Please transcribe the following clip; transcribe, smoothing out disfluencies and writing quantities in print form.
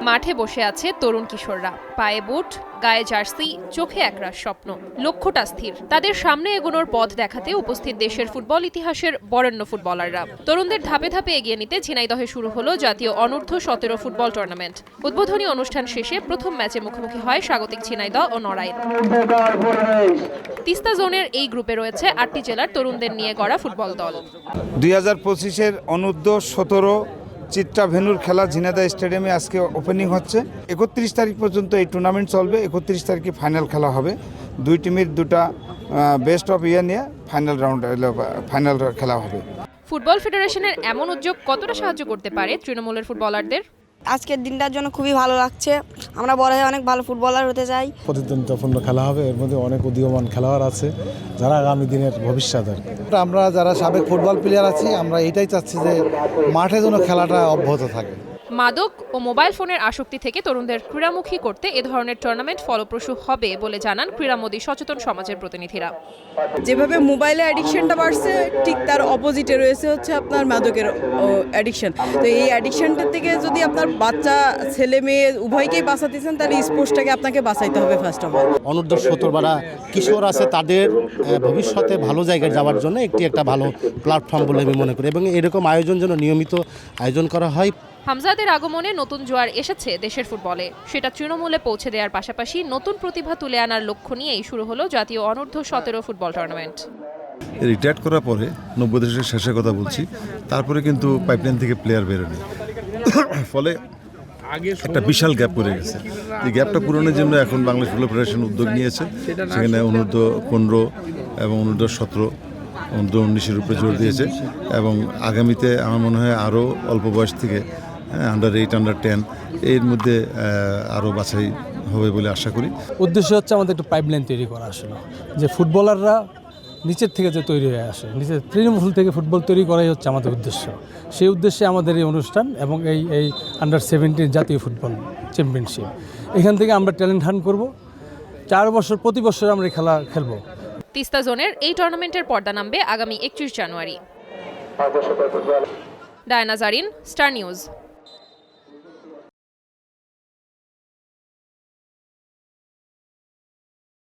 মাঠে বসে আছে তরুণ কিশোররা, পায়ে বুট, গায়ে জার্সি, চোখে একরাশ স্বপ্ন, লক্ষ্যটা স্থির। তাদের সামনে এগোনোর পথ দেখাতে উপস্থিত দেশের ফুটবল ইতিহাসের বরেণ্য ফুটবলাররা। তরুণদের ধাপে ধাপে এগিয়ে নিতে ঝিনাইদহে শুরু হলো জাতীয় অনূর্ধ্ব 17 ফুটবল টুর্নামেন্ট। উদ্বোধনী অনুষ্ঠান শেষে প্রথম ম্যাচে মুখোমুখি হয় স্বাগতিক ঝিনাইদহ ও নড়াইল। তিস্তা জোনের এই গ্রুপে রয়েছে 8টি জেলার তরুণদের নিয়ে গড়া ফুটবল দল। 2025-এর অনূর্ধ্ব 17 চিত্রা ভেন্যুর খেলা ঝিনাইদহ স্টেডিয়ামে আজকে ওপেনিং হচ্ছে। 31 তারিখ পর্যন্ত এই টুর্নামেন্ট চলবে। 31 তারিখে ফাইনাল খেলা হবে। দুই টিমের দুটা বেস্ট অফ ইয়ার নিয়ে ফাইনাল খেলা হবে। ফুটবল ফেডারেশনের এমন উদ্যোগ কতটা সাহায্য করতে পারে তৃণমূলের ফুটবলারদের? আজকের দিনটার জন্য খুবই ভালো লাগছে। আমরা বড় হয়ে অনেক ভালো ফুটবলার হতে চাই। প্রতিদ্বন্দ্বিতাপূর্ণ খেলা হবে, এর মধ্যে অনেক উদীয়মান খেলোয়াড় আছে যারা আগামী দিনের ভবিষ্যৎ। আমরা যারা সাবেক ফুটবল প্লেয়ার আছি, আমরা এটাই চাচ্ছি যে মাঠে যেন খেলাটা অব্যাহত থাকে। মাদক ও মোবাইল ফোনের আসক্তি থেকে তরুণদের ক্রীড়ামুখী করতে এ ধরনের টুর্নামেন্ট ফলপ্রসূ হবে বলে জানান ক্রীড়ামোদী সচেতন সমাজের প্রতিনিধিরা। যেভাবে মোবাইলে অ্যাডিকশনটা বাড়ছে, ঠিক তার অপোজিটে রয়েছে হচ্ছে আপনার মাদকের অ্যাডিকশন। তো এই অ্যাডিকশনটার থেকে যদি আপনার বাচ্চা ছেলে মেয়ে উভয়কেই বাঁচাতে চান, তাহলে স্পোর্টসটাকে আপনাকে বাঁচাইতে হবে ফার্স্ট অফ অল। অনূর্ধ্ব 17 যারা কিশোর আছে তাদের ভবিষ্যতে ভালো জায়গায় যাওয়ার জন্য একটা ভালো প্ল্যাটফর্ম বলে আমি মনে করি, এবং এরকম আয়োজন যেন নিয়মিত আয়োজন করা হয়। হামজাদের আগমনে নতুন জোয়ার এসেছে দেশের ফুটবলে। সেটা তৃণমূলে পৌঁছে দেওয়ার পাশাপাশি নতুন প্রতিভা তুলে আনার লক্ষ্য নিয়েই শুরু হলো জাতীয় অনূর্ধ্ব 17 ফুটবল টুর্নামেন্ট। রিটায়ার্ড করার পরে 90 দশকের শেষের কথা বলছি, তারপরে কিন্তু পাইপলাইন থেকে প্লেয়ার বেরোনি, ফলে একটা বিশাল গ্যাপ পড়ে গেছে। এই গ্যাপটা পূরণের জন্য এখন বাংলাদেশ ফুটবল ফেডারেশন উদ্যোগ নিয়েছে। সেখানে অনূর্ধ্ব 15 এবং অনূর্ধ্ব 17, অনূর্ধ্ব 19-এর উপরে জোর দিয়েছে, এবং আগামীতে আমার মনে হয় আরও অল্প বয়স থেকে আন্ডার 8, আন্ডার 10 এর মধ্যে আরও বাছাই হবে বলে আশা করি। উদ্দেশ্য হচ্ছে আমাদের একটু পাইপলাইন তৈরি করা, আসলে যে ফুটবলাররা নিচের থেকে যে তৈরি হয়ে আসে, নিচের তৃণমূল থেকে ফুটবল তৈরি করাই হচ্ছে আমাদের উদ্দেশ্য। সেই উদ্দেশ্যে আমাদের এই অনুষ্ঠান এবং এই আন্ডার 17 জাতীয় ফুটবল চ্যাম্পিয়নশিপ। এখান থেকে আমরা ট্যালেন্ট হান্ট করব। 4 বছর প্রতি বছর আমরা এই খেলা খেলব। তিস্তা জোনের এই টুর্নামেন্টের পর্দা নামবে আগামী 31 জানুয়ারি। Diana Zarin, Star news.